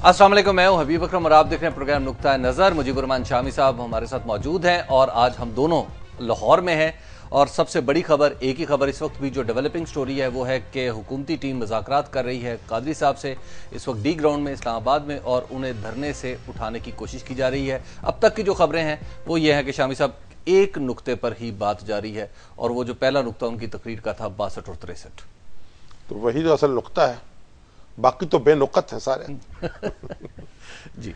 अस्सलाम वालेकुम, मैं हूं हबीब अकरम और आप देख रहे हैं प्रोग्राम नुक्ता नज़र। मुजीबुर-रहमान शामी साहब हमारे साथ मौजूद हैं और आज हम दोनों लाहौर में हैं। और सबसे बड़ी खबर, एक ही खबर इस वक्त भी जो डेवलपिंग स्टोरी है वो है कि हुकूमती टीम मुज़ाकरात कर रही है कादरी साहब से इस वक्त डी ग्राउंड में इस्लामाबाद में, और उन्हें धरने से उठाने की कोशिश की जा रही है। अब तक की जो खबरें हैं वो ये है कि शामी साहब एक नुक्ते पर ही बात जारी है, और वो जो पहला नुक्ता उनकी तकरीर का था 62 और 63, तो वही तो असल नुक्ता है, बाकी तो बेनुकत है सारे। जी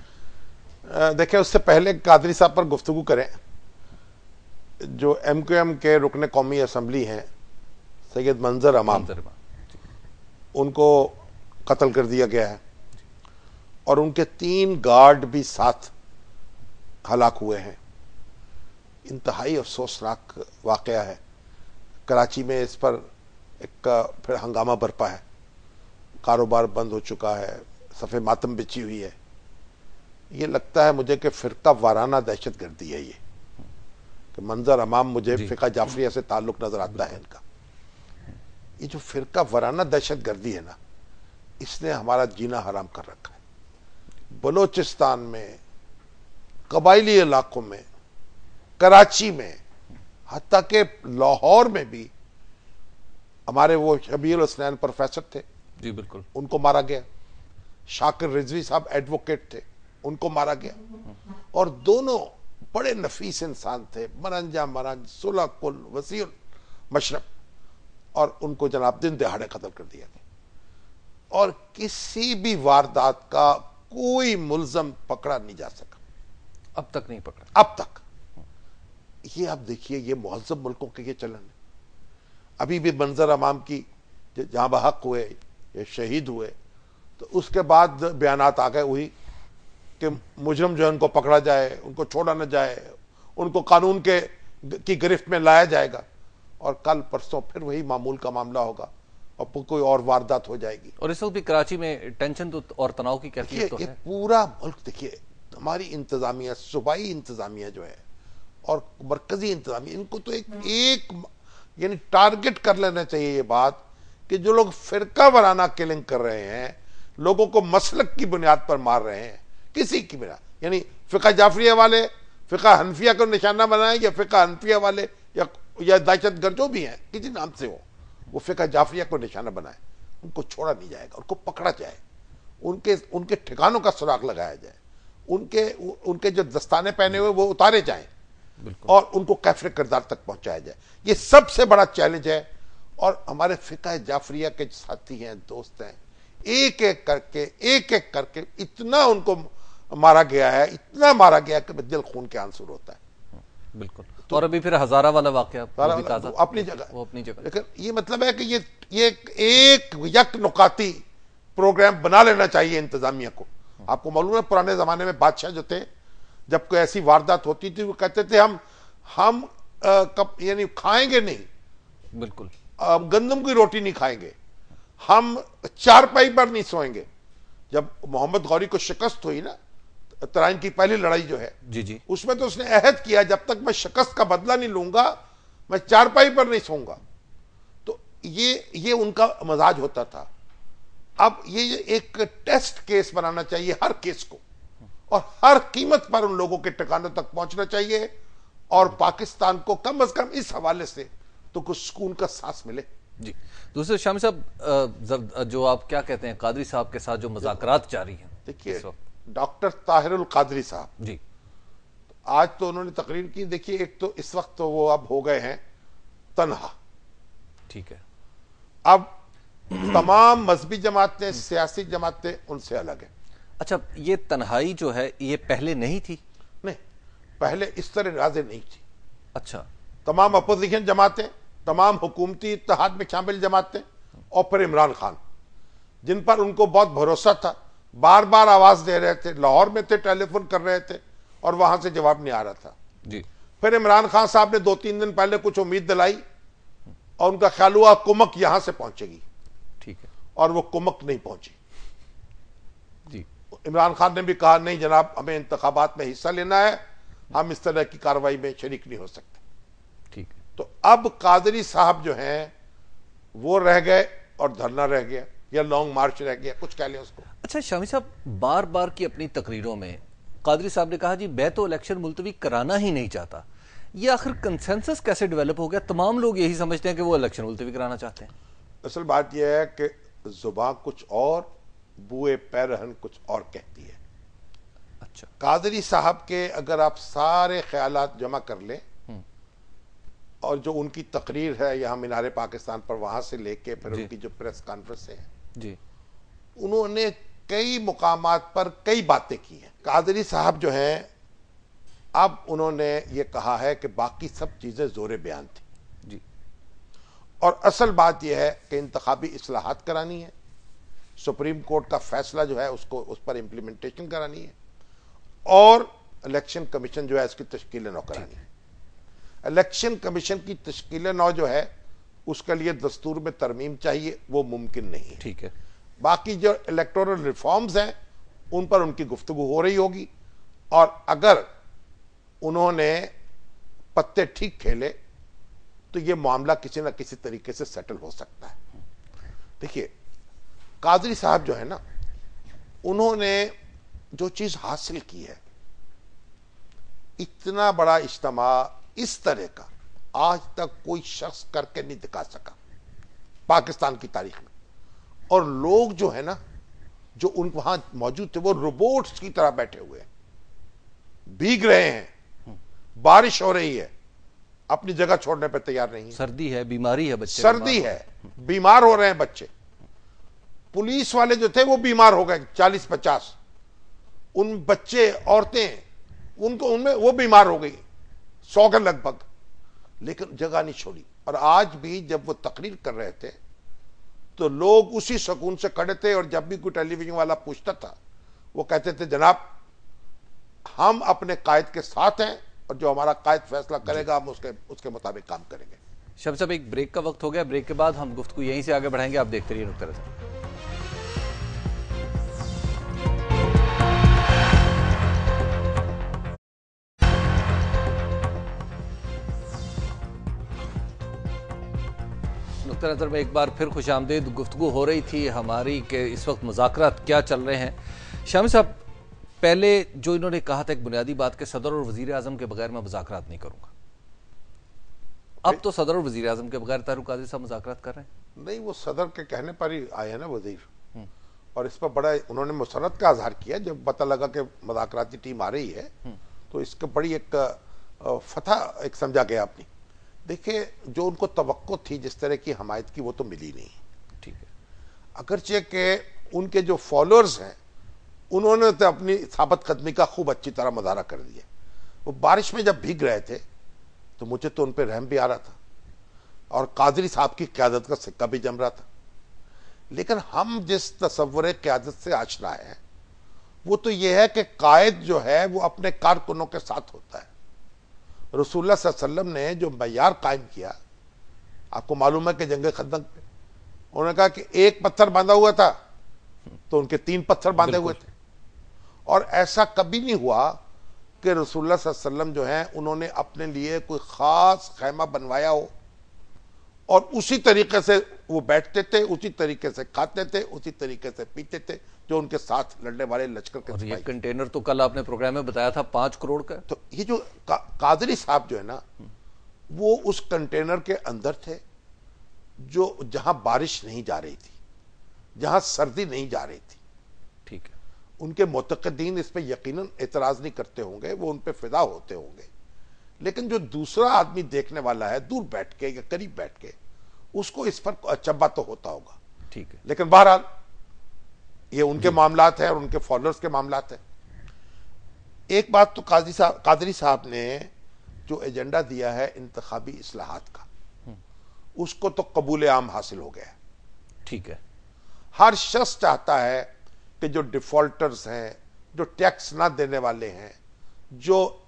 देखिए, उससे पहले कादरी साहब पर गुफ्तगू करें। जो MQM के रुकने कौमी असम्बली हैं सैयद मंजर अमाम, उनको कत्ल कर दिया गया है और उनके 3 गार्ड भी साथ हलाक हुए हैं। इंतहाई अफसोसनाक वाकया है। कराची में इस पर एक फिर हंगामा बरपा है, कारोबार बंद हो चुका है, सफ़े मातम बिछी हुई है। ये लगता है मुझे कि फ़िरका वाराना दहशत गर्दी है ये, कि मंजर अमाम मुझे फ़िका जाफरिया से ताल्लुक़ नज़र आता है इनका। ये जो फ़िरका वाराना दहशत गर्दी है ना, इसने हमारा जीना हराम कर रखा है। बलोचिस्तान में, कबायली इलाकों में, कराची में, हत्ता के लाहौर में भी हमारे वो शबीर हसनैन प्रोफेसर थे, जी बिल्कुल, उनको मारा गया। शाकिर रिजवी साहब एडवोकेट थे, उनको मारा गया। और दोनों बड़े नफीस इंसान थे, मरंजा मरंज, सुलह कुल, वसीउल मशरब, और उनको जनाब दिन दिहाड़े कत्ल कर दिया गया। और किसी भी वारदात का कोई मुल्जम पकड़ा नहीं जा सका, अब तक नहीं पकड़ा, अब तक। ये आप देखिए, ये मुहज़्ज़ब मुल्कों के ये चलन है। अभी भी मंजर अमाम की जहां बहक हुए, ये शहीद हुए, तो उसके बाद बयानात आ गए वही कि मुजरम जो है उनको पकड़ा जाए, उनको छोड़ा न जाए, उनको कानून की गिरफ्त में लाया जाएगा। और कल परसों फिर वही मामूल का मामला होगा और कोई और वारदात हो जाएगी। और इस वक्त भी कराची में टेंशन तो और तनाव की कैफियत तो है। पूरा मुल्क देखिए, हमारी इंतजामिया, सूबाई इंतजामिया जो है और मरकजी इंतजामिया, इनको तो एक यानी टारगेट कर लेना चाहिए ये बात कि जो लोग फिरका वाराना किलिंग कर रहे हैं, लोगों को मसलक की बुनियाद पर मार रहे हैं, किसी की बिना, यानी फिका जाफरिया वाले फिका हनफिया को निशाना बनाए, या फिका हनफिया वाले या दहशतगर्द जो भी हैं, किसी नाम से हो, वो फिका जाफरिया को निशाना बनाए, उनको छोड़ा नहीं जाएगा, उनको पकड़ा जाए, उनके ठिकानों का सुराग लगाया जाए, उनके जो दस्ताने पहने हुए वो उतारे जाएं और उनको कैफरे किरदार तक पहुंचाया जाए। ये सबसे बड़ा चैलेंज है। और हमारे फिका जाफरिया के साथी हैं, दोस्त हैं, एक एक करके इतना उनको मारा गया है, इतना मारा गया कि दिल खून के आंसू होता है। बिल्कुल। तो और अभी फिर हजारा वाला वाकया अपनी जगह, वो अपनी जगह। लेकिन ये मतलब है कि ये एक यक नुकाती प्रोग्राम बना लेना चाहिए इंतजामिया को। आपको मालूम है, पुराने जमाने में बादशाह जो थे, जब कोई ऐसी वारदात होती थी, वो कहते थे हम यानी खाएंगे नहीं, बिल्कुल, गंदम की रोटी नहीं खाएंगे, हम चारपाई पर नहीं सोएंगे। जब मोहम्मद गौरी को शिकस्त हुई ना, तराइन की पहली लड़ाई जो है, जी, उसमें तो उसने अहद किया, जब तक मैं शिकस्त का बदला नहीं लूंगा, मैं चारपाई पर नहीं सोऊंगा। तो ये उनका मजाज होता था। अब ये एक टेस्ट केस बनाना चाहिए हर केस को, और हर कीमत पर उन लोगों के ठिकानों तक पहुंचना चाहिए, और पाकिस्तान को कम से कम इस हवाले से तो कुछ सुकून का सांस मिले। जी। दूसरे शामी साहब, जो आप क्या कहते हैं, कादरी साहब के साथ जो मुज़ाकरात जारी हैं, देखिए डॉक्टर ताहिरुल कादरी साहब जी, आज तो उन्होंने तकरीर की। देखिए, एक तो इस वक्त तो वो अब हो गए हैं तन्हा, ठीक है। अब तमाम मजहबी जमातें, सियासी जमातें उनसे अलग है। अच्छा, ये तन्हाई जो है ये पहले नहीं थी? नहीं, पहले इस तरह राज़े नहीं थी। अच्छा, तमाम अपोजिशन जमातें, तमाम हुकूमती इत्तेहाद में शामिल जमातें, और फिर इमरान खान, जिन पर उनको बहुत भरोसा था, बार बार आवाज दे रहे थे, लाहौर में थे, टेलीफोन कर रहे थे, और वहां से जवाब नहीं आ रहा था जी। फिर इमरान खान साहब ने 2-3 दिन पहले कुछ उम्मीद दिलाई, और उनका ख्याल हुआ कुमक यहां से पहुंचेगी, ठीक है, और वो कुमक नहीं पहुंची। जी। इमरान खान ने भी कहा, नहीं जनाब, हमें इंतखाबात में हिस्सा लेना है, हम इस तरह की कार्रवाई में शरीक नहीं हो सकते। ठीक है। तो अब कादरी साहब जो हैं वो रह गए और धरना रह गया। या लॉन्ग मार्च रह गया, कुछ कह लें उसको। अच्छा शामी साहब, बार बार की अपनी तकरीरों में कादरी साहब ने कहा जी मैं तो इलेक्शन मुलतवी कराना ही नहीं चाहता। ये आखिर कंसेंसस कैसे डेवलप हो गया? तमाम लोग यही समझते हैं कि वो इलेक्शन मुलतवी कराना चाहते हैं। असल बात यह है कि जुबान कुछ और, बुए पैरहन कुछ और कहती है। अच्छा, कादरी साहब के अगर आप सारे ख्यालात जमा कर लें और जो उनकी तकरीर है यहाँ मीनारे पाकिस्तान पर, वहां से लेके फिर उनकी जो प्रेस कॉन्फ्रेंस है जी, उन्होंने कई मुकामात पर कई बातें की हैं। कादरी साहब जो हैं, अब उन्होंने ये कहा है कि बाकी सब चीजें जोरे बयान थी जी, और असल बात यह है कि इंतखाबी इस्लाहात करानी है, सुप्रीम कोर्ट का फैसला जो है उसको उस पर इम्प्लीमेंटेशन करानी है, और इलेक्शन कमीशन जो है इसकी तश्कील नौ करानी है। इलेक्शन कमीशन की तश्कील नौ जो है उसके लिए दस्तूर में तरमीम चाहिए, वो मुमकिन नहीं है। ठीक है, बाकी जो इलेक्टोरल रिफॉर्म्स हैं उन पर उनकी गुफ्तगू हो रही होगी, और अगर उन्होंने पत्ते ठीक खेले तो ये मामला किसी ना किसी तरीके से सेटल हो सकता है। देखिए कादरी साहब जो है ना, उन्होंने जो चीज हासिल की है, इतना बड़ा इज्तिमा इस तरह का आज तक कोई शख्स करके नहीं दिखा सका पाकिस्तान की तारीख में। और लोग जो है ना, जो उन वहां मौजूद थे, वो रोबोट्स की तरह बैठे हुए हैं, भीग रहे हैं, बारिश हो रही है, अपनी जगह छोड़ने पर तैयार नहीं है, सर्दी है, बीमारी है, बच्चे सर्दी है, बीमार हो रहे हैं बच्चे। पुलिस वाले जो थे वो बीमार हो गए 40-50, उन बच्चे औरतें उनको उनमें वो बीमार हो गई 100 के लगभग, लेकिन जगह नहीं छोड़ी। और आज भी जब वो तकरीर कर रहे थे तो लोग उसी सुकून से खड़े थे, और जब भी कोई टेलीविजन वाला पूछता था वो कहते थे जनाब हम अपने कायद के साथ हैं, और जो हमारा कायद फैसला करेगा हम उसके मुताबिक काम करेंगे। शब साहब, एक ब्रेक का वक्त हो गया, ब्रेक के बाद हम गुफ्तगू यहीं से आगे बढ़ाएंगे। आप देखते रहिए नुक्ता नज़र। नुक्ता नज़र में एक बार फिर खुशामदीद। गुफ्तगू हो रही थी हमारी कि इस वक्त मुज़ाकरात क्या चल रहे हैं। शामी साहब, पहले जो इन्होंने कहा था एक बुनियादी बात कि सदर और वजीर आजम के बगैर मैं मुज़ाकरात नहीं करूंगा, अब तो सदर और वजीर आजम के बगैर तारुक कादरी साहब मुज़ाकरात कर रहे हैं। नहीं, वो सदर के कहने पर ही आए हैं ना वजीर, और इस पर बड़ा उन्होंने मुसरत का इजहार किया। जब पता लगा कि मुज़ाकराती टीम आ रही है तो इसको बड़ी एक फतह एक समझा गया अपनी। देखिए जो उनको तवक्को थी जिस तरह की हमायत की, वो तो मिली नहीं। ठीक है, अगरचे के उनके जो फॉलोअर्स हैं उन्होंने तो अपनी साबित कदमी का खूब अच्छी तरह मुजाहरा कर दिया। वो बारिश में जब भीग रहे थे तो मुझे तो उन पर रहम भी आ रहा था, और कादरी साहब की क़यादत का सिक्का भी जम रहा था। लेकिन हम जिस तसव्वुर क़यादत से आशना है वो तो ये है कि कायद जो है वो अपने कारकुनों के साथ होता है। रसूलुल्लाह सल्लल्लाहु अलैहि वसल्लम ने जो मयार कायम किया, आपको मालूम है कि जंग खंदक पे उन्होंने कहा कि एक पत्थर बांधा हुआ था तो उनके 3 पत्थर बांधे हुए थे, और ऐसा कभी नहीं हुआ कि रसूलुल्लाह सल्लल्लाहु अलैहि वसल्लम जो है उन्होंने अपने लिए कोई खास खैमा बनवाया हो और उसी तरीके से वो बैठते थे, उसी तरीके से खाते थे, उसी तरीके से पीते थे जो उनके साथ लड़ने वाले लश्कर के। और ये कंटेनर तो कल आपने प्रोग्राम में बताया था 5 करोड़ का। तो ये जो कादरी साहब जो है ना, वो उस कंटेनर के अंदर थे, जो जहां बारिश नहीं जा रही थी, जहां सर्दी नहीं जा रही थी। ठीक है, उनके मुतक़द्दीन इस पे यकीनन एतराज नहीं करते होंगे, वो उन पे फिदा होते होंगे, लेकिन जो दूसरा आदमी देखने वाला है दूर बैठ के या करीब बैठ के, उसको इस पर अचंभा तो होता होगा। ठीक है, लेकिन बहरहाल ये उनके मामलात है और उनके फॉलोअर्स के मामलात है। एक बात तो कादरी साहब ने जो एजेंडा दिया है इंतखाबी इस्लाहात का, उसको तो कबूल आम हासिल हो गया है। ठीक है, हर शख्स चाहता है कि जो डिफॉल्टर्स हैं, जो टैक्स ना देने वाले हैं, जो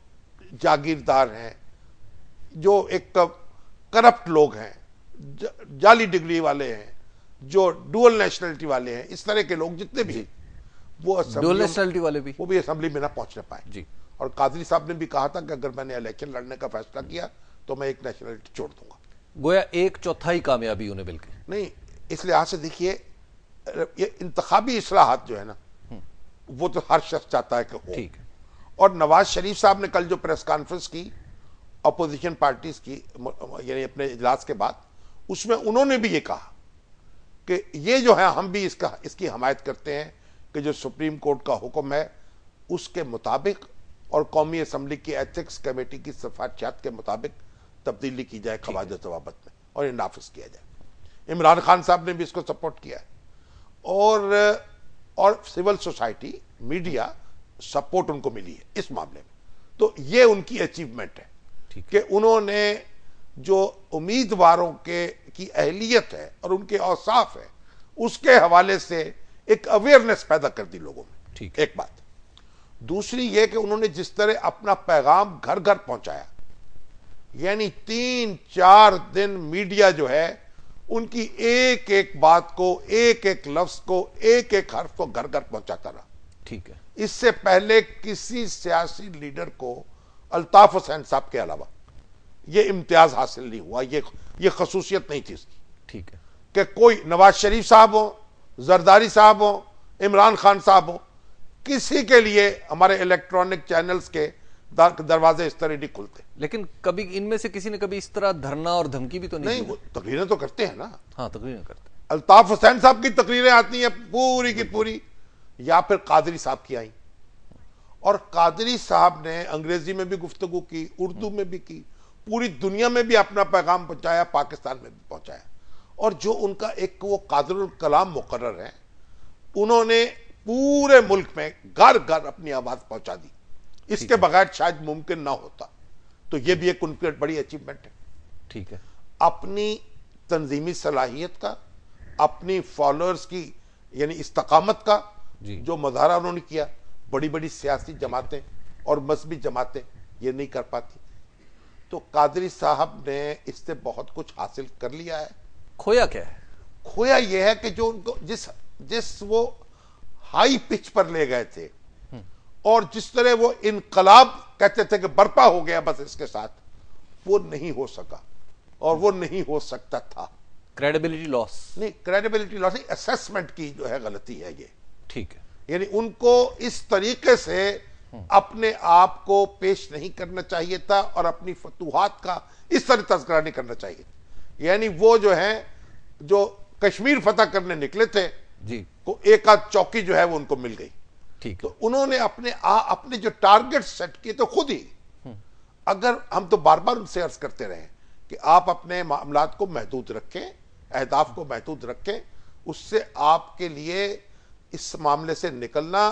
जागीरदार हैं, जो एक करप्ट लोग हैं, जाली डिग्री वाले हैं, जो डुअल नेशनलिटी वाले हैं, इस तरह के लोग जितने भी, वो डुअल नेशनलिटी वाले भी, वो भी असेंबली में ना पहुंचने पाए जी। और कादरी साहब ने भी कहा था कि अगर मैंने इलेक्शन लड़ने का फैसला किया तो मैं एक नेशनलिटी छोड़ दूंगा। गोया 1/4 कामयाबी उन्हें मिल गई। नहीं, इस लिहाज से देखिए ये इंतखाबी इस्लाहात जो है ना, वो तो हर शख्स चाहता है कि हो। ठीक है। और नवाज शरीफ साहब ने कल जो प्रेस कॉन्फ्रेंस की अपोजिशन पार्टीज की, यानी अपने इजलास के बाद, उसमें उन्होंने भी ये कहा कि ये जो है हम भी इसकी हमायत करते हैं कि जो सुप्रीम कोर्ट का हुक्म है उसके मुताबिक और कौमी असम्बली की एथिक्स कमेटी की सिफारिशात के मुताबिक तब्दीली की जाए खवाजा जवाबत में और ये नाफिज किया जाए। इमरान खान साहब ने भी इसको सपोर्ट किया है और सिविल सोसाइटी, मीडिया सपोर्ट उनको मिली है इस मामले में। तो ये उनकी अचीवमेंट है कि उन्होंने जो उम्मीदवारों की अहलियत है और उनके औसाफ है उसके हवाले से एक अवेयरनेस पैदा कर दी लोगों में। ठीक। एक बात। दूसरी ये कि उन्होंने जिस तरह अपना पैगाम घर घर पहुंचाया, यानी 3-4 दिन मीडिया जो है उनकी एक एक बात को, एक एक लफ्ज को, एक एक हर्फ को घर घर पहुंचाता रहा। ठीक है। इससे पहले किसी सियासी लीडर को अल्ताफ हुसैन साहब के अलावा ये इम्तियाज हासिल नहीं हुआ, ये खसूसियत नहीं थी इसकी। ठीक है। कि कोई नवाज शरीफ साहब हो, जरदारी साहब हो, इमरान खान साहब हो, किसी के लिए हमारे इलेक्ट्रॉनिक चैनल्स के दरवाजे इस तरह नहीं खुलते। लेकिन कभी इनमें से किसी ने कभी इस तरह धरना और धमकी भी तो नहीं वो तकरीरें तो करते हैं ना। हाँ, तकरीरें करते हैं। अल्ताफ हुसैन साहब की तकरीरें आती हैं पूरी की पूरी, या फिर कादरी साहब की आई, और कादरी साहब ने अंग्रेजी में भी गुफ्तगू की, उर्दू में भी की, पूरी दुनिया में भी अपना पैगाम पहुंचाया, पाकिस्तान में भी पहुंचाया। और जो उनका एक वो कादरुल कलाम मुकर्रर है, उन्होंने पूरे मुल्क में घर घर अपनी आवाज पहुंचा दी। इसके बगैर शायद मुमकिन ना होता। तो ये भी एक उनकी बड़ी अचीवमेंट है। ठीक है। अपनी तंजीमी सलाहियत का, अपनी फॉलोअर्स की यानी इस्तकामत का जो मुजाहरा उन्होंने किया, बड़ी बड़ी सियासी जमातें और मजहबी जमातें ये नहीं कर पाती। तो कादरी साहब ने इससे बहुत कुछ हासिल कर लिया है। खोया क्या है? खोया यह है कि जो उनको जिस वो हाई पिच पर ले गए थे और जिस तरह वो इनकलाब कहते थे कि बर्पा हो गया बस इसके साथ, वो नहीं हो सका और वो नहीं हो सकता था। क्रेडिबिलिटी लॉस नहीं, क्रेडिबिलिटी लॉस नहीं, असेसमेंट की जो है गलती है ये। ठीक है। यानी उनको इस तरीके से अपने आप को पेश नहीं करना चाहिए था और अपनी फतूहात का इस तरह तज़किरा नहीं करना चाहिए। यानी वो जो है जो कश्मीर फतह करने निकले थे जी, को एक आध चौकी जो है वो उनको मिल गई। ठीक। तो उन्होंने अपने जो टारगेट सेट किए तो खुद ही, अगर हम तो बार बार उनसे अर्ज करते रहे कि आप अपने मामलात को महदूद रखें, अहदाफ को महदूद रखें, उससे आपके लिए इस मामले से निकलना,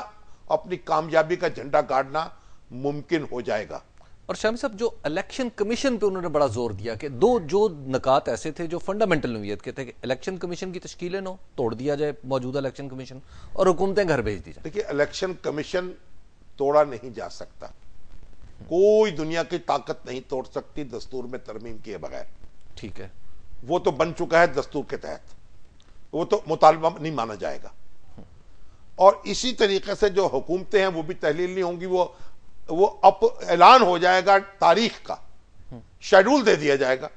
अपनी कामयाबी का झंडा गाड़ना मुमकिन हो जाएगा। और शामी साहब, जो इलेक्शन कमीशन पे उन्होंने बड़ा जोर दिया कि दो जो नकात ऐसे थे जो फंडामेंटल नोयत के थे कि इलेक्शन कमीशन की तश्कील नो तोड़ दिया जाए मौजूदा इलेक्शन कमीशन और हुकूमतें घर भेज दी जाए। देखिए, इलेक्शन कमीशन तोड़ा नहीं जा सकता, कोई दुनिया की ताकत नहीं तोड़ सकती दस्तूर में तरमीम किए बगैर। ठीक है। वो तो बन चुका है दस्तूर के तहत, वो तो मुतालबा नहीं माना जाएगा। और इसी तरीके से जो हुकूमतें हैं वो भी तहलील नहीं होंगी, वो अब ऐलान हो जाएगा तारीख का, शेड्यूल दे दिया जाएगा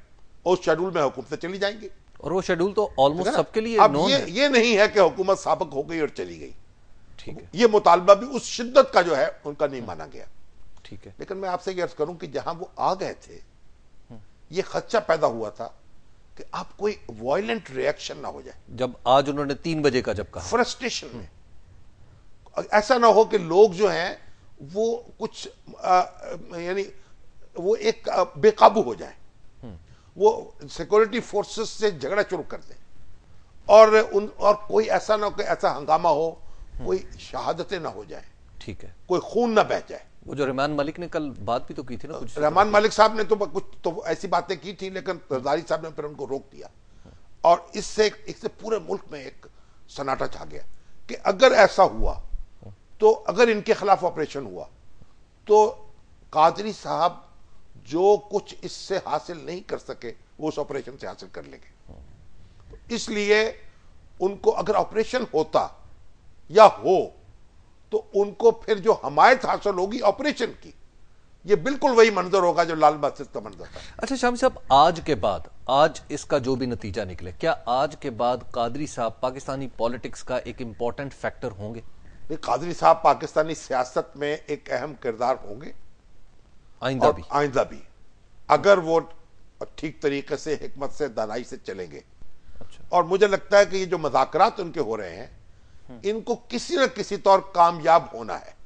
और उस शेड्यूल में हुकूमतें चली जाएंगी। और वो शेड्यूल तो ऑलमोस्ट सबके लिए अब नोन है। ये नहीं है कि हुकूमत साबिक हो गई और चली गई। ठीक है। ये मुतालबा भी उस शिद्दत का जो है उनका नहीं माना गया। ठीक है। लेकिन मैं आपसे ये अर्ज करूं कि जहां वो आ गए थे, ये खदशा पैदा हुआ था कि आप कोई वायलेंट रिएक्शन ना हो जाए। जब आज उन्होंने 3 बजे का जब कहा, फ्रस्ट्रेशन में ऐसा ना हो कि लोग जो हैं वो कुछ यानी वो एक बेकाबू हो जाए, वो सिक्योरिटी फोर्सेस से झगड़ा शुरू कर दें और कोई ऐसा ना हो कि ऐसा हंगामा हो, कोई शहादतें ना हो जाए। ठीक है। कोई खून ना बह जाए। वो जो रहमान मलिक ने कल बात भी तो की थी ना, कुछ रहमान मलिक साहब ने तो कुछ तो ऐसी बातें की थी, लेकिन जरदारी साहब ने फिर उनको रोक दिया और इससे पूरे मुल्क में एक सन्नाटा छा गया कि अगर ऐसा हुआ तो अगर इनके खिलाफ ऑपरेशन हुआ तो कादरी साहब जो कुछ इससे हासिल नहीं कर सके वो उस ऑपरेशन से हासिल कर लेंगे। इसलिए उनको अगर ऑपरेशन होता या हो तो उनको फिर जो हमायत हासिल होगी ऑपरेशन की, ये बिल्कुल वही मंजर होगा जो लाल मस्जिद का मंजर था। अच्छा शामी साहब, आज के बाद, आज इसका जो भी नतीजा निकले, क्या आज के बाद कादरी साहब पाकिस्तानी पॉलिटिक्स का एक इंपॉर्टेंट फैक्टर होंगे? कादरी साहब पाकिस्तानी सियासत में एक अहम किरदार होंगे आइंदा भी, अगर वो ठीक तरीके से, हिकमत से, दानाई से चलेंगे। अच्छा। और मुझे लगता है कि ये जो मुज़ाकरात उनके हो रहे हैं, इनको किसी न किसी तौर कामयाब होना है।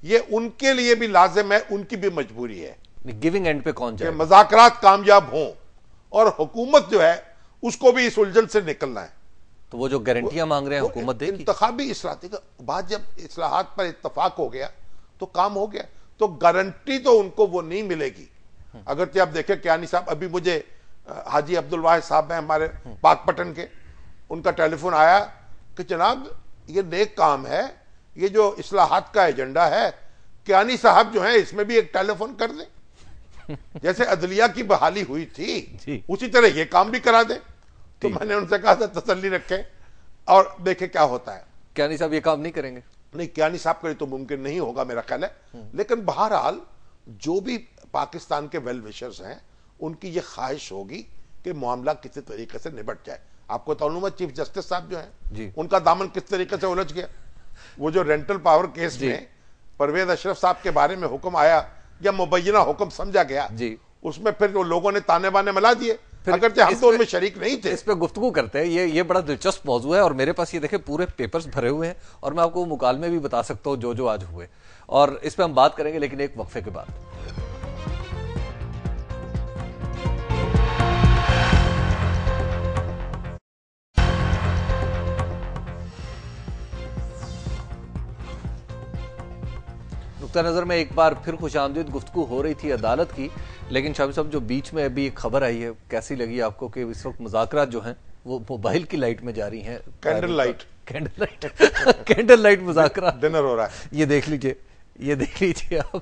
ये उनके लिए भी लाजिम है, उनकी भी मजबूरी है। गिविंग एंड पे कौन जाएगा? मुज़ाकरात कामयाब हों और हुकूमत जो है उसको भी इस उलझन से निकलना है। तो वो जो गारंटियां मांग रहे हैं हुकूमत देगी? इंतखाबी इस्लाहात का बाद, जब इस्लाहात पर इत्तफाक हो गया तो काम हो गया, तो गारंटी तो उनको वो नहीं मिलेगी। अगर आप देखें कियानी साहब, अभी मुझे हाजी अब्दुल वाहिद साहब हैं हमारे पाकपटन के, उनका टेलीफोन आया कि जनाब ये नेक काम है, ये जो इस्लाहात का एजेंडा है, कियानी साहब जो है इसमें भी एक टेलीफोन कर दें। जैसे अदलिया की बहाली हुई थी उसी तरह ये काम भी करा दें। तो मैंने उनसे कहा था तसल्ली रखें और देखें क्या होता है। कियानी साहब ये काम नहीं करेंगे? नहीं, कियानी साहब के लिए तो मुमकिन नहीं होगा मेरा ख्याल है। लेकिन बहरहाल जो भी पाकिस्तान के वेल विशर्स हैं, उनकी ये ख्वाहिश होगी कि मामला किसी तरीके से निपट जाए। आपको मालूम है चीफ जस्टिस साहब जो हैं, उनका दामन किस तरीके से उलझ गया। वो जो रेंटल पावर केस में परवेज अशरफ साहब के बारे में हुक्म आया या मुबैना हुक्म समझा गया, उसमें फिर वो लोगों ने ताने बाने मिला दिए, अगर हम तो उनमें शरीक नहीं थे। इस पे गुफ्तगू करते हैं, ये बड़ा दिलचस्प मौजू है और मेरे पास ये देखे पूरे पेपर्स भरे हुए हैं और मैं आपको मुकालमे भी बता सकता हूं जो जो आज हुए, और इस पे हम बात करेंगे लेकिन एक वक्फे के बाद। नुक्ता नजर में एक बार फिर खुशामदीद गुफ्तगू हो रही थी अदालत की, लेकिन शामी साहब जो बीच में अभी एक खबर आई है, कैसी लगी आपको कि इस वक्त मुज़ाकरात जो हैं वो मोबाइल की लाइट में जारी हैं? कैंडल लाइट मुज़ाकरात, डिनर हो रहा है। ये देख लीजिए आप,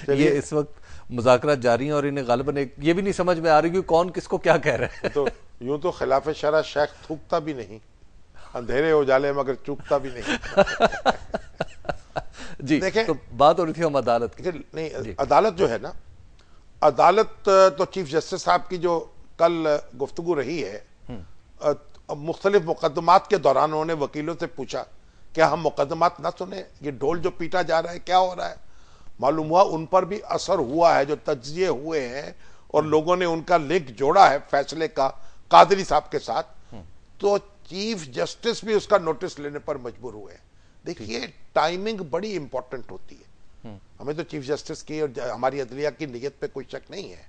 ये इस वक्त मुज़ाकरात जारी हैं और इन्हें गालिबन ये भी नहीं समझ में आ रही कि कौन किसको क्या कह रहा है। तो यूं तो खिलाफ शरा शेख थूकता भी नहीं, अंधेरे उजाले मगर चूकता भी नहीं। जी देखें, तो बात हो रही थी हम अदालत की। नहीं, अदालत जो है ना, अदालत तो चीफ जस्टिस साहब की जो कल गुफ्तगू रही है, मुख्तलिफ मुकदमात के दौरान उन्होंने वकीलों से पूछा क्या हम मुकदमात ना सुने, ये ढोल जो पीटा जा रहा है क्या हो रहा है। मालूम हुआ उन पर भी असर हुआ है, जो तज्जिए हुए हैं और लोगों ने उनका लिंक जोड़ा है फैसले का कादरी साहब के साथ, तो चीफ जस्टिस भी उसका नोटिस लेने पर मजबूर हुए हैं। देखिए टाइमिंग बड़ी इंपॉर्टेंट होती है। हमें तो चीफ जस्टिस की और हमारी अदलिया की नीयत पे कोई शक नहीं है,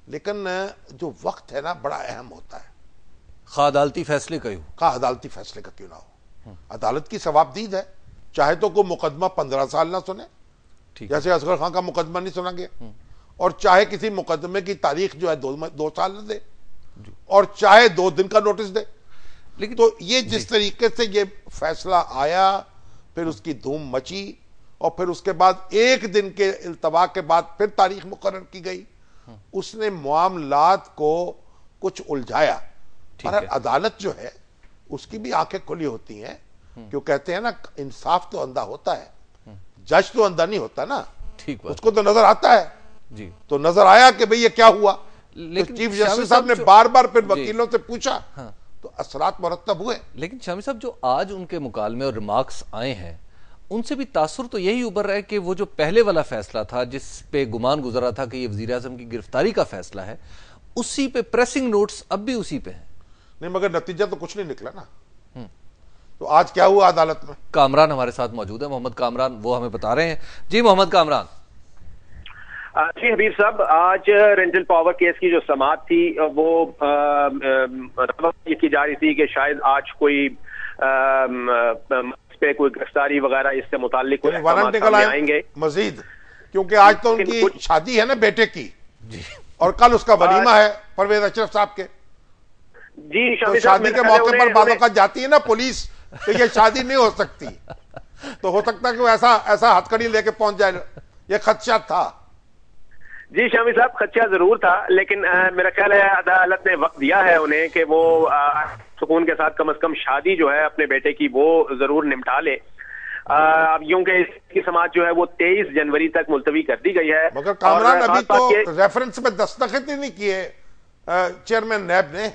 लेकिन जो वक्त है ना बड़ा अहम होता है। अदालती फैसले अदालती फैसले का क्यों ना हो, अदालत की सवाबदीद है। चाहे तो कोई मुकदमा 15 साल ना सुने, जैसे असगर खान का मुकदमा नहीं सुना गया, और चाहे किसी मुकदमे की तारीख जो है 2 साल न दे, और चाहे 2 दिन का नोटिस दे। लेकिन तो ये जिस तरीके से ये फैसला आया, फिर उसकी धूम मची, और फिर उसके बाद 1 दिन के इल्तवा के बाद फिर तारीख मुकर्रर की गई, उसने मामलात को कुछ उलझाया। और अदालत जो है उसकी भी आंखें खुली होती हैं, क्यों कहते हैं ना इंसाफ तो अंधा होता है, जज तो अंधा नहीं होता ना, ठीक, उसको तो नजर आता है जी। तो नजर आया कि भाई ये क्या हुआ, लेकिन तो चीफ जस्टिस साहब ने बार बार फिर वकीलों से पूछा, तो असरात मुरत्तब हुए। लेकिन शामी साहब जो आज उनके मुकालमे और रिमार्क्स आए हैं, उनसे भी तासुर तो यही उभर रहा है कि वो जो पहले वाला फैसला था जिस पे गुमान गुजरा था कि ये वजीर आजम की गिरफ्तारी का फैसला है, उसी पे प्रेसिंग नोट्स अब भी उसी पे हैं। नहीं, मगर नतीजा तो कुछ नहीं निकला ना। तो आज क्या हुआ अदालत में? कामरान हमारे साथ मौजूद है, मोहम्मद कामरान, वो हमें बता रहे हैं। जी मोहम्मद कामरान। जी हबीब साहब, आज रेंटल पावर केस की जो समाअत थी वो ये की जा रही थी कि शायद आज कोई इस पे कोई गिरफ्तारी वगैरह इससे मुताल्लिक आएंगे मजीद, क्योंकि आज तो उनकी शादी है ना बेटे की जी, और कल उसका वलीमा है परवेज अशरफ साहब के जी। तो शादी के मौके पर बातों का जाती है ना पुलिस, तो ये शादी नहीं हो सकती। तो हो सकता है कि वो ऐसा हथकड़ी लेके पहुंच जाए, ये खदशा था। जी शामी साहब, खदशा जरूर था, लेकिन मेरा ख्याल है अदालत ने वक्त दिया है उन्हें कि वो सुकून के साथ कम से कम शादी जो है अपने बेटे की वो जरूर निपटा ले। अब यूं के इसकी समाअत जो है वो 23 जनवरी तक मुलतवी कर दी गई है। मगर कामरान अभी तो रेफरेंस में दस्तखत ही नहीं किए चेयरमैन नैब ने।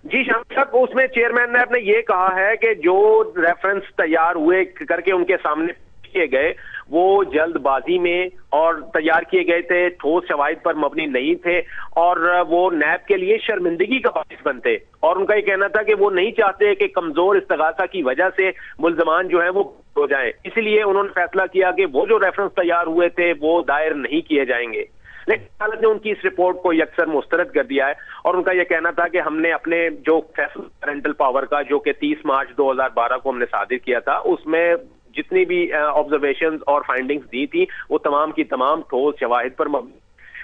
जी शाम साहब, उसमें चेयरमैन ने अपने ये कहा है कि जो रेफरेंस तैयार हुए करके उनके सामने किए गए वो जल्दबाजी में और तैयार किए गए थे, ठोस शवाहिद पर मबनी नहीं थे और वो नैब के लिए शर्मिंदगी का बाइस बनते। और उनका ये कहना था कि वो नहीं चाहते कि कमजोर इस्तगासा की वजह से मुल्जमान जो है वो हो जाए, इसलिए उन्होंने फैसला किया कि वो जो रेफरेंस तैयार हुए थे वो दायर नहीं किए जाएंगे। लेकिन अदालत ने उनकी इस रिपोर्ट को यकसर मुस्तरद कर दिया है और उनका यह कहना था कि हमने अपने जो फैसला रेंटल पावर का जो कि 30 मार्च 2012 को हमने सादिर किया था उसमें जितनी भी ऑब्जर्वेशंस और फाइंडिंग्स दी थी वो तमाम की तमाम ठोस शवाहिद पर मबनी।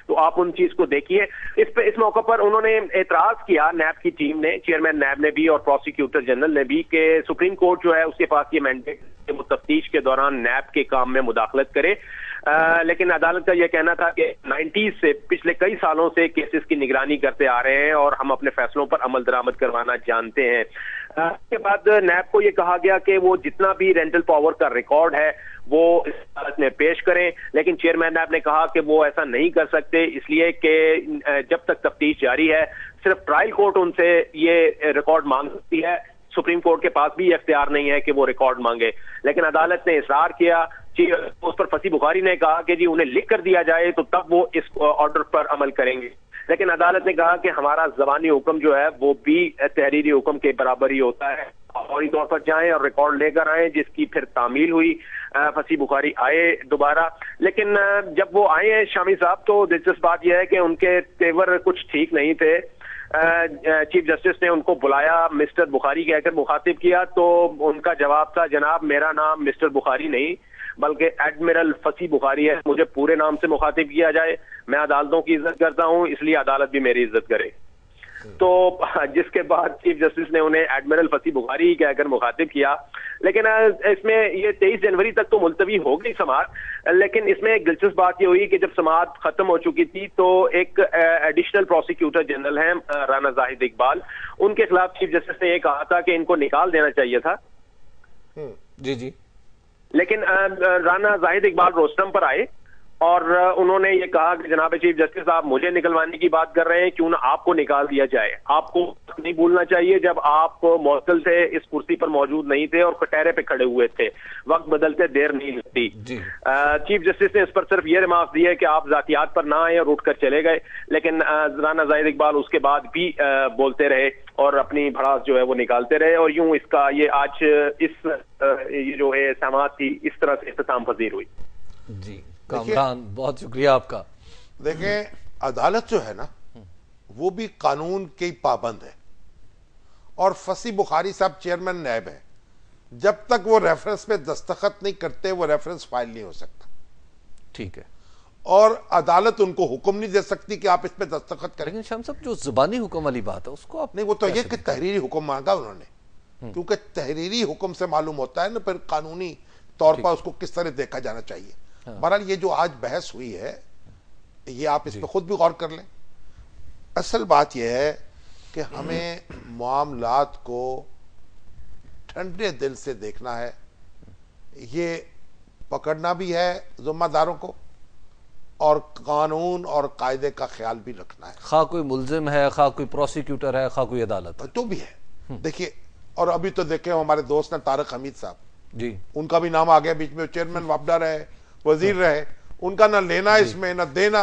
तो आप उन चीज को देखिए। इस मौके पर उन्होंने एतराज किया नैब की टीम ने, चेयरमैन नैब ने भी और प्रोसिक्यूटर जनरल ने भी, कि सुप्रीम कोर्ट जो है उसके पास ये मैंडेट है वो तफ्तीश के दौरान नैब के काम में मुदाखलत करे। लेकिन अदालत का यह कहना था कि 90s से पिछले कई सालों से केसेस की निगरानी करते आ रहे हैं और हम अपने फैसलों पर अमल दरामद करवाना जानते हैं। इसके बाद नैब को यह कहा गया कि वो जितना भी रेंटल पावर का रिकॉर्ड है वो इस अदालत में पेश करें, लेकिन चेयरमैन नैब ने कहा कि वो ऐसा नहीं कर सकते, इसलिए कि जब तक तफ्तीश जारी है सिर्फ ट्रायल कोर्ट उनसे ये रिकॉर्ड मांग सकती है, सुप्रीम कोर्ट के पास भी इख्तियार नहीं है कि वो रिकॉर्ड मांगे। लेकिन अदालत ने इसरार किया, उस पर फसी बुखारी ने कहा कि जी उन्हें लिख कर दिया जाए तो तब वो इस ऑर्डर पर अमल करेंगे। लेकिन अदालत ने कहा कि हमारा ज़बानी हुक्म जो है वो भी तहरीरी हुक्म के बराबर ही होता है, फौरी तौर पर जाएं और रिकॉर्ड लेकर आए, जिसकी फिर तामील हुई। फसी बुखारी आए दोबारा, लेकिन जब वो आए हैं शामी साहब तो दिलचस्प बात यह है कि उनके तेवर कुछ ठीक नहीं थे। चीफ जस्टिस ने उनको बुलाया, मिस्टर बुखारी कहकर मुखातिब किया, तो उनका जवाब था, जनाब मेरा नाम मिस्टर बुखारी नहीं बल्कि एडमिरल फसी बुखारी है, मुझे पूरे नाम से मुखातिब किया जाए, मैं अदालतों की इज्जत करता हूं इसलिए अदालत भी मेरी इज्जत करे। तो जिसके बाद चीफ जस्टिस ने उन्हें एडमिरल फसी बुखारी कहकर मुखातिब किया। लेकिन इसमें ये 23 जनवरी तक तो मुलतवी हो गई समाअत, लेकिन इसमें एक दिलचस्प बात ये हुई कि जब समाअत खत्म हो चुकी थी तो एक एडिशनल प्रोसिक्यूटर जनरल हैं राना जाहिद इकबाल, उनके खिलाफ चीफ जस्टिस ने यह कहा था कि इनको निकाल देना चाहिए था। जी जी। लेकिन राना जाहिद इकबाल रोस्टम पर आए और उन्होंने ये कहा कि जनाब चीफ जस्टिस आप मुझे निकलवाने की बात कर रहे हैं, क्यों ना आपको निकाल दिया जाए। आपको नहीं भूलना चाहिए जब आप मौतल थे, इस कुर्सी पर मौजूद नहीं थे और कटहरे पे खड़े हुए थे, वक्त बदलते देर नहीं लगती। चीफ जस्टिस ने इस पर सिर्फ ये रिमार्क दिए कि आप जातियात पर ना आए और उठकर चले गए। लेकिन राना जाहिद इकबाल उसके बाद भी बोलते रहे और अपनी भड़ास जो है वो निकालते रहे और यूं इसका ये आज ये जो है समाअत थी इस तरह से इख्तिताम पजीर हुई। जी कामरान, बहुत शुक्रिया आपका। देखें, अदालत जो है ना वो भी कानून के पाबंद है और फसी बुखारी साहब चेयरमैन नैब है, जब तक वो रेफरेंस पे दस्तखत नहीं करते वो रेफरेंस फाइल नहीं हो सकता। ठीक है। और अदालत उनको हुक्म नहीं दे सकती कि आप इस पे दस्तखत करें। लेकिन शाम साहब जो जुबानी हुक्म वाली बात है उसको आप नहीं, वो तो ये कि तहरीरी हुक्म मांगा उन्होंने, क्योंकि तहरीरी हुक्म से मालूम होता है ना फिर कानूनी तौर पर उसको किस तरह देखा जाना चाहिए। बहरहाल ये जो आज बहस हुई है ये आप इस पर खुद भी गौर कर लें। असल बात यह है कि हमें मामलात को ठंडे दिल से देखना है, ये पकड़ना भी है जिम्मेदारों को और कानून और कायदे का ख्याल भी रखना है। खा कोई मुल्जिम है, खा कोई प्रोसिक्यूटर है, खा कोई अदालत तो भी है। देखिए, और अभी तो देखे हमारे दोस्त ने तारक हमीद साहब जी, उनका भी नाम आ गया बीच में, चेयरमैन वापडा रहे, वजीर रहे, उनका ना लेना इसमें ना देना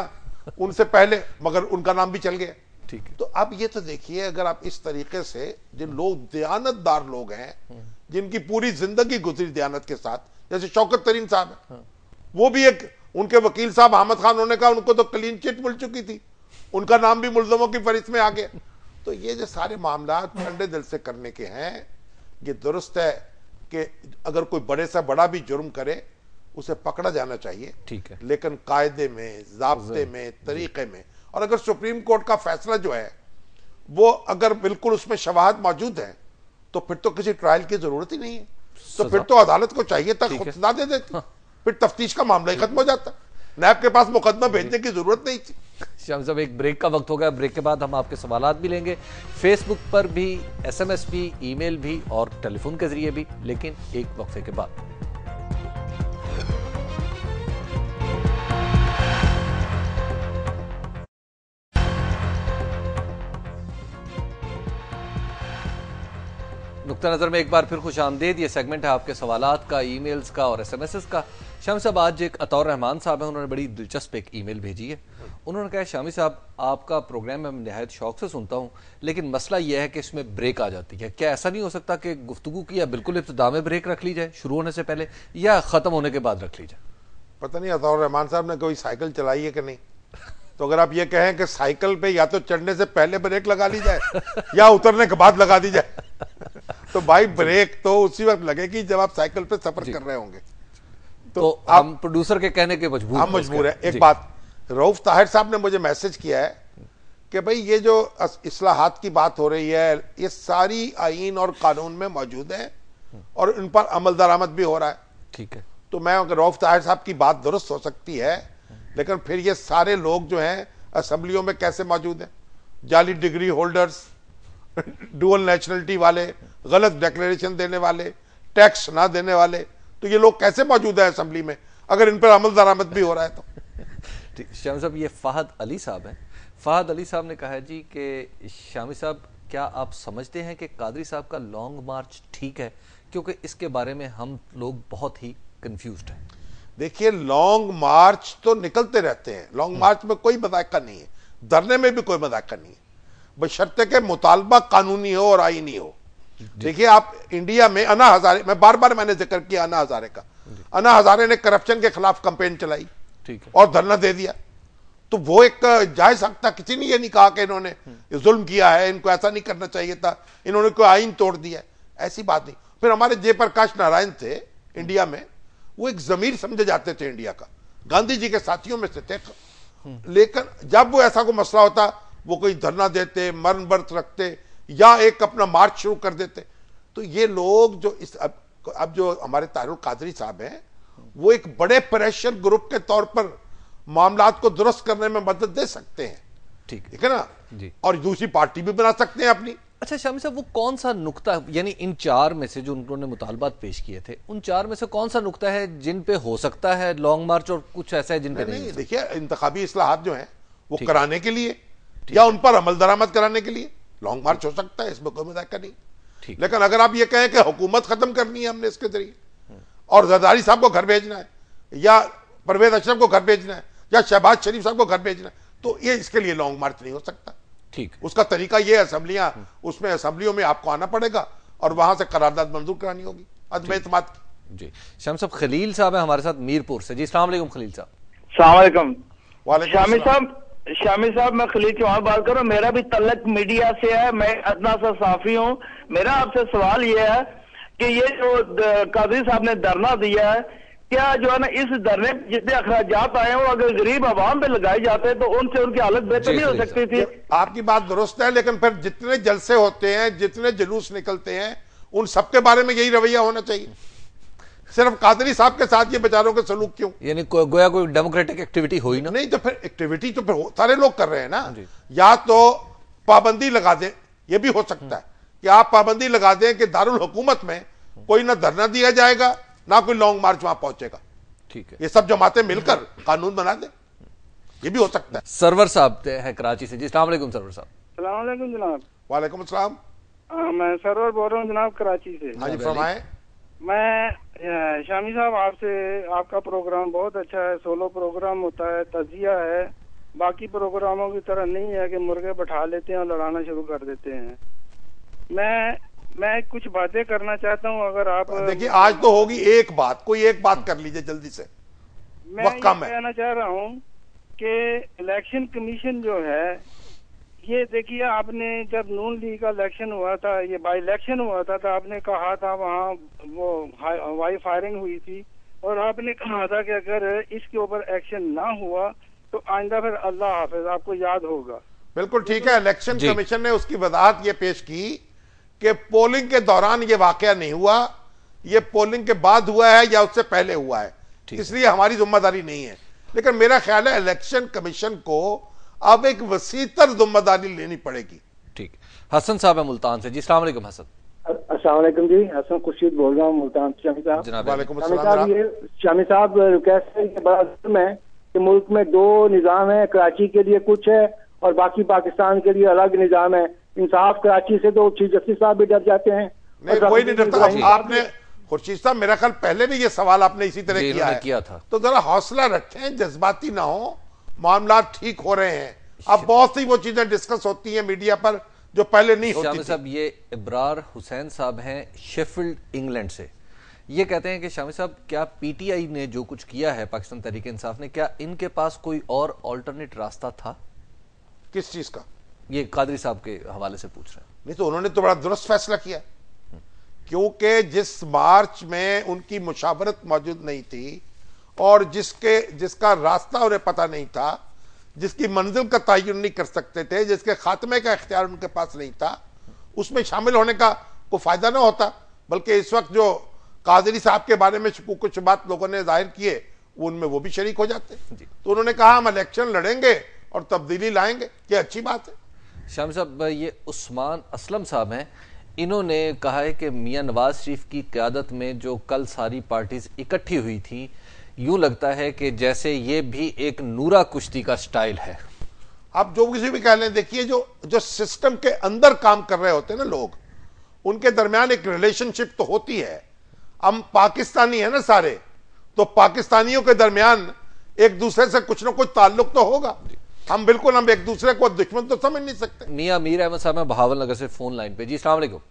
उनसे पहले, मगर उनका नाम भी चल गया। ठीक है। तो अब ये तो देखिए, अगर आप इस तरीके से जिन लोग दयानतदार लोग हैं, जिनकी पूरी जिंदगी गुजरी दयानत के साथ, जैसे शौकत तरीन साहब है, वो भी एक, उनके वकील साहब अहमद खान, उन्होंने कहा उनको तो क्लीन चिट मिल चुकी थी, उनका नाम भी मुल्जमों की फहरिस्त में आ गया। तो ये जो सारे मामला ठंडे दिल से करने के हैं, ये दुरुस्त है कि अगर कोई बड़े से बड़ा भी जुर्म करे उसे पकड़ा जाना चाहिए, ठीक है, लेकिन कायदे में, ज़ाब्ते में, तरीके में। और अगर सुप्रीम कोर्ट का फैसला जो है वो अगर बिल्कुल उसमें शवाहद मौजूद है तो फिर तो किसी ट्रायल की जरूरत ही नहीं है, तो फिर तो अदालत को चाहिए था खुद सजा दे देती, फिर तफ्तीश का मामला ही खत्म हो जाता, नैब के पास मुकदमा भेजने की जरूरत नहीं थी। श्याम साहब, एक ब्रेक का वक्त हो गया, ब्रेक के बाद हम आपके सवालात भी लेंगे, फेसबुक पर भी, SMS भी, ईमेल भी और टेलीफोन के जरिए भी, लेकिन एक वक्फे के बाद। नुक्ता नज़र में एक बार फिर खुश आमदीद। ये सेगमेंट है आपके सवालात का, ईमेल्स का और एसएमएस का। शामी साहब, आज एक अतौर रहमान साहब हैं, उन्होंने बड़ी दिलचस्प एक ईमेल भेजी है। उन्होंने कहा, शामी साहब आपका प्रोग्राम मैं निहायत शौक से सुनता हूँ, लेकिन मसला यह है कि इसमें ब्रेक आ जाती है। क्या ऐसा नहीं हो सकता कि गुफ्तगू की या बिल्कुल इब्तिदा में ब्रेक रख ली जाए, शुरू होने से पहले, या ख़त्म होने के बाद रख ली जाए? पता नहीं अतौर रहमान साहब ने कोई साइकिल चलाई है कि नहीं। तो अगर आप ये कहें कि साइकिल पे या तो चढ़ने से पहले ब्रेक लगा ली जाए या उतरने के बाद लगा दी जाए तो भाई ब्रेक तो उसी वक्त लगेगी जब आप साइकिल पे सफर कर रहे होंगे। तो हम प्रोड्यूसर के कहने के मजबूर, हम मजबूर है। एक बात, रऊफ ताहिर साहब ने मुझे मैसेज किया है कि भाई ये जो इस्लाहात की बात हो रही है, ये सारी आईन और कानून में मौजूद है और इन पर अमल दरामद भी हो रहा है। ठीक है, तो मैं रऊफ ताहिर साहब की बात दुरुस्त हो सकती है, लेकिन फिर ये सारे लोग जो हैं असेंबलियों में कैसे मौजूद हैं? जाली डिग्री होल्डर्स, डुअल नेशनलिटी वाले, गलत डिक्लेरेशन देने वाले, टैक्स ना देने वाले, तो ये लोग कैसे मौजूद है असेंबली में अगर इन पर अमल दरामद भी हो रहा है तो? ठीक, शामी साहब, ये फहद अली साहब हैं। फहद अली साहब ने कहा है जी कि शामी साहब, क्या आप समझते हैं कि कादरी साहब का लॉन्ग मार्च ठीक है? क्योंकि इसके बारे में हम लोग बहुत ही कंफ्यूज्ड हैं। देखिए, लॉन्ग मार्च तो निकलते रहते हैं, लॉन्ग मार्च में कोई मजाका नहीं है, धरने में भी कोई मजाका नहीं है, बशर्ते के मुतालबा कानूनी हो और आईनी हो। देखिए, आप इंडिया में अन्ना हजारे, मैं बार बार मैंने जिक्र किया अन्ना हजारे का, अन्ना हजारे ने करप्शन के खिलाफ कैंपेन चलाई, ठीक है, और धरना दे दिया। तो वो एक जायज हक था, किसी ने ये नहीं कहा कि इन्होंने जुल्म किया है, इनको ऐसा नहीं करना चाहिए था, इन्होंने कोई आईन तोड़ दिया, ऐसी बात नहीं। फिर हमारे जयप्रकाश नारायण थे इंडिया में, वो एक जमीर समझे जाते थे इंडिया का, गांधी जी के साथियों में से थे, लेकिन जब वो ऐसा कोई मसला होता वो कोई धरना देते, मरण व्रत रखते या एक अपना मार्च शुरू कर देते। तो ये लोग जो अब जो हमारे तारुल कादरी साहब हैं, वो एक बड़े प्रेशर ग्रुप के तौर पर मामलात को दुरुस्त करने में मदद दे सकते हैं, ठीक है ना जी, और दूसरी पार्टी भी बना सकते हैं अपनी। अच्छा शामी साहब, वो कौन सा नुक्ता, यानी इन चार में से जो उन्होंने मुतालबात पेश किए थे, उन चार में से कौन सा नुक्ता है जिन पे हो सकता है लॉन्ग मार्च और कुछ ऐसा है जिन पे नहीं? देखिए, इंतखाबी इस्लाहात जो हैं वो कराने के लिए या उन पर अमल दरामद कराने के लिए लॉन्ग मार्च हो सकता है, इसमें कोई मजाक नहीं। लेकिन अगर आप ये कहें कि हुकूमत खत्म करनी है हमने इसके जरिए, और जरदारी साहब को घर भेजना है या परवेज अशरफ को घर भेजना है या शहबाज शरीफ साहब को घर भेजना है, तो ये इसके लिए लॉन्ग मार्च नहीं हो सकता। ठीक, उसका तरीका ये असेंबलियां, उसमें असेंबलियों में आपको आना पड़ेगा और वहां से करारदाद मंजूर करानी होगी अदम एतमाद की। जी, शाम साहब, खलील साहब है हमारे साथ मीरपुर से। जी, अस्सलाम वालेकुम खलील साहब। अस्सलाम वालेकुम। शामी साहब, मैं खलील चौहान बात कर रहा हूँ, मेरा भी तल्लक मीडिया से है, मैं अदना सा साफी हूँ। मेरा आपसे सवाल ये है कि ये जो कादरी साहब ने धरना दिया है, क्या जो है ना इस धरने जितने अखराजात आए हैं वो अगर गरीब आवाम पे लगाए जाते तो उनसे उनकी हालत बेहतर नहीं हो सकती थी? आपकी बात दुरुस्त है, लेकिन फिर जितने जलसे होते हैं, जितने जुलूस निकलते हैं, उन सबके बारे में यही रवैया होना चाहिए। सिर्फ कादरी साहब के साथ ये बेचारों के सलूक क्यों? यानी गोया कोई डेमोक्रेटिक एक्टिविटी हुई ना? नहीं, तो फिर एक्टिविटी तो फिर सारे लोग कर रहे हैं ना। या तो पाबंदी लगा दें, ये भी हो सकता है कि आप पाबंदी लगा दें कि दारुल हुकूमत में कोई ना धरना दिया जाएगा ना कोई लॉन्ग मार्च वहां पहुंचेगा। ठीक है, ये सब जमातें मिलकर कानून बना दे, ये भी हो सकता है। सरवर साहब है कराची से। जी, अस्सलाम वालेकुम सरवर साहब। अस्सलाम वालेकुम जनाब। वालेकुम अस्सलाम। मैं सरवर बोल रहा हूँ जनाब, कराची से। हाँ जी, फरमाएं। मैं शामी साहब, आपसे आपका प्रोग्राम बहुत अच्छा है, सोलो प्रोग्राम होता है, तजिया है, बाकी प्रोग्रामों की तरह नहीं है कि मुर्गे बैठा लेते हैं और लड़ाना शुरू कर देते हैं। मैं कुछ बातें करना चाहता हूं, अगर आप देखिए, आज तो होगी एक बात, कोई एक बात कर लीजिए जल्दी से, वक्त कम है। कहना चाह रहा हूं कि इलेक्शन कमीशन जो है, ये देखिए, आपने जब नून लीग का इलेक्शन हुआ था, ये बाई इलेक्शन हुआ था, तो आपने कहा था वहाँ वो हवाई फायरिंग हुई थी और आपने कहा था कि अगर इसके ऊपर एक्शन ना हुआ तो आइंदा फिर अल्लाह हाफिज, आपको याद होगा। बिल्कुल ठीक है। इलेक्शन कमीशन ने उसकी वजाहत ये पेश की कि पोलिंग के दौरान ये वाकया नहीं हुआ, ये पोलिंग के बाद हुआ है या उससे पहले हुआ है, इसलिए हमारी जिम्मेदारी नहीं है। लेकिन मेरा ख्याल है इलेक्शन कमीशन को अब एक वसीतर जिम्मेदारी लेनी पड़ेगी। ठीक, हसन साहब है मुल्तान से। जी, अस्सलाम वालेकुम हसन। अस्सलाम वालेकुम जी, हसन खुर्शीद बोल रहा हूँ मुल्तान से। शामी साहब, वालेकुम अस्सलाम। शामी साहब, रिक्वेस्ट है, बड़ा जुल्म है कि मुल्क में दो निज़ाम है, कराची के लिए कुछ है और बाकी पाकिस्तान के लिए अलग निज़ाम है। इंसाफ कराची से तो चीफ जस्टिस साहब भी डर जाते हैं नहीं कोई नहीं डरता। आपने खुर्शीद साहब मेरा ख्याल पहले भी ये सवाल आपने इसी तरह किया था। तो जरा हौसला रखें, जज्बाती ना हो, मामला ठीक हो रहे हैं। अब बहुत सी वो चीजें डिस्कस होती हैं मीडिया पर जो पहले नहीं होती थी। साहब ये इब्रार हुसैन साहब हैं शेफील्ड इंग्लैंड से, ये कहते हैं कि शामी साहब क्या पीटीआई ने जो कुछ किया है पाकिस्तान तहरीक इंसाफ ने, क्या इनके पास कोई और ऑल्टरनेट रास्ता था? किस चीज का? ये कादरी साहब के हवाले से पूछ रहे हैं। नहीं तो उन्होंने तो बड़ा दुरुस्त फैसला किया, क्योंकि जिस मार्च में उनकी मुशावरत मौजूद नहीं थी और जिसका रास्ता उन्हें पता नहीं था, जिसकी मंजिल का तयन नहीं कर सकते थे, जिसके खात्मे का इख्तियार उनके पास नहीं था, उसमें शामिल होने का कोई फायदा ना होता। बल्कि इस वक्त जो कादरी साहब के बारे में कुछ बात लोगों ने जाहिर किए, उनमें वो भी शरीक हो जाते। तो उन्होंने कहा हम इलेक्शन लड़ेंगे और तब्दीली लाएंगे, ये अच्छी बात है। शामी साहब ये उस्मान असलम साहब हैं, इन्होंने कहा है कि मियां नवाज शरीफ की क़यादत में जो कल सारी पार्टीज इकट्ठी हुई थी, यूं लगता है कि जैसे ये भी एक नूरा कुश्ती का स्टाइल है। आप जो किसी भी कह लें, देखिए जो सिस्टम के अंदर काम कर रहे होते हैं ना लोग, उनके दरमियान एक रिलेशनशिप तो होती है। हम पाकिस्तानी है ना सारे, तो पाकिस्तानियों के दरमियान एक दूसरे से कुछ ना कुछ ताल्लुक तो होगा। हम एक दूसरे को दुश्मन तो समझ नहीं सकते। मियां मीर अहमद साहब मैं बहावल नगर से फोन लाइन पे। जी अस्सलाम वालेकुम।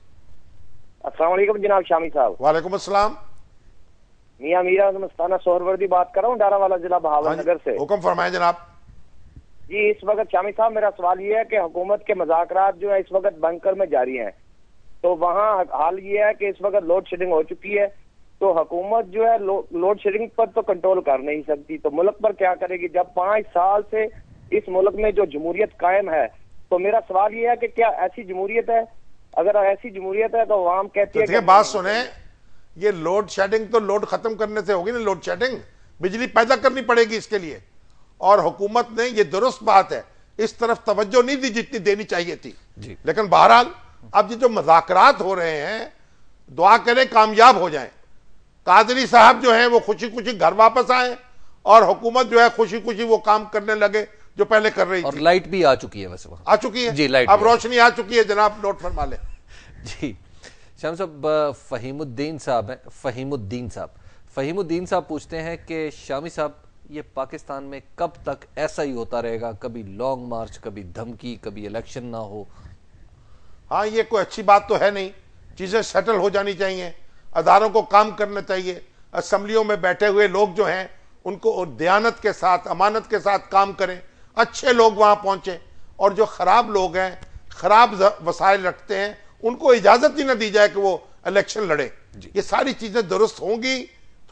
अस्सलाम वालेकुम जनाब शामी साहब। वालेकुम अस्सलाम। मियां मीर अहमद मस्ताना सोहरवर्दी बात कर रहा हूँ, डारावाला जिला बहावल नगर से। हुक्म फरमाएं जनाब। जी इस वक्त शामी साहब मेरा सवाल ये है कि हुकूमत के मुज़ाकरात जो है इस वक्त बंकर में जारी हैं, तो वहाँ हाल ये है कि इस वक्त लोड शेडिंग हो चुकी है, तो हुकूमत जो है लोड शेडिंग पर तो कंट्रोल कर नहीं सकती, तो मुल्क पर क्या करेगी? जब 5 साल से इस मुल्क में जो जमहूरियत कायम है, तो मेरा सवाल ये है कि क्या ऐसी जमहूरियत है? अगर ऐसी जमहूरियत है तो आवाम कहती है। बात सुने, ये लोड शेडिंग तो लोड खत्म करने से होगी ना। लोड शेडिंग बिजली पैदा करनी पड़ेगी इसके लिए, और हुकूमत ने, ये दुरुस्त बात है, इस तरफ तवज्जो नहीं दी जितनी देनी चाहिए थी। लेकिन बहरहाल अब ये जो मुज़ाकरात हो रहे हैं, दुआ करें कामयाब हो जाएं। कादरी साहब जो हैं वो खुशी खुशी घर वापस आए और हुकूमत जो है खुशी खुशी वो काम करने लगे जो पहले कर रही और थी। लाइट भी आ चुकी है, वैसे आ चुकी है जी, लाइट अब रोशनी आ चुकी है जनाब, नोट फरमा ले। जी शाम साहब फहीमुद्दीन साहब हैं, फहीमुद्दीन साहब पूछते हैं कि शामी साहब ये पाकिस्तान में कब तक ऐसा ही होता रहेगा? कभी लॉन्ग मार्च, कभी धमकी, कभी इलेक्शन ना हो। हाँ ये कोई अच्छी बात तो है नहीं, चीजें सेटल हो जानी चाहिए, अदारों को काम करना चाहिए। असेंबलियों में बैठे हुए लोग जो हैं उनको दयानत के साथ, अमानत के साथ काम करें, अच्छे लोग वहां पहुंचे, और जो खराब लोग हैं, खराब वसाइल रखते हैं, उनको इजाजत ही ना दी जाए कि वो इलेक्शन लड़े। ये सारी चीजें दुरुस्त होंगी,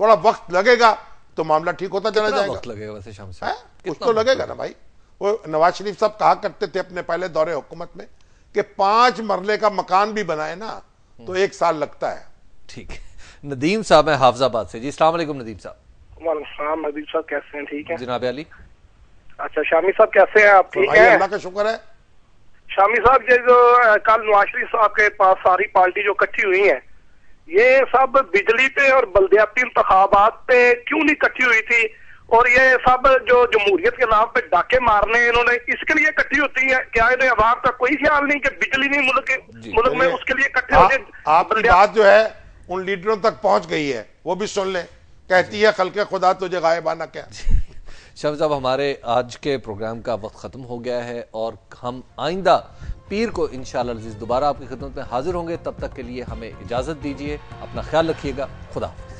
थोड़ा वक्त लगेगा तो मामला ठीक होता चला जाएगा। वक्त लगेगा वैसे शाम साहब? कुछ तो लगेगा ना भाई। वो नवाज शरीफ साहब कहा करते थे अपने पहले दौरे हुकूमत में कि 5 मरले का मकान भी बनाए ना तो 1 साल लगता है। ठीक है। नदीम साहब है हाफजाबाद से। जी अस्सलाम वालेकुम नदीम साहब। वालेकुम नदीम साहब, कैसे हैं? ठीक है जनाब अली। अच्छा शामी साहब कैसे हैं आप? ठीक है अल्लाह का शुक्र है। शामी साहब ये जो कल नवाज शरीफ साहब के पास सारी पार्टी जो इकट्ठी हुई है, ये सब बिजली पे और बल्दियाती इंतखाबात पे क्यों नहीं इकट्ठी हुई थी? और ये सब जो जमहूरियत के नाम पे डाके मारने इन्होंने, इसके लिए इकट्ठी होती है क्या? इन्हें अवाम का कोई ख्याल नहीं कि बिजली नहीं मुल्क में, उसके लिए इकट्ठे होते? आपकी बात जो है उन लीडरों तक पहुंच गई है, वो भी सुन ले। कहती है खल्के खुदा तुझे गायबाना क्या। शाम साहब हमारे आज के प्रोग्राम का वक्त खत्म हो गया है और हम आइंदा पीर को इंशाअल्लाह अज़ीज़ दोबारा आपकी खिदमत में हाजिर होंगे। तब तक के लिए हमें इजाजत दीजिए, अपना ख्याल रखिएगा, खुदा हाफ़िज़।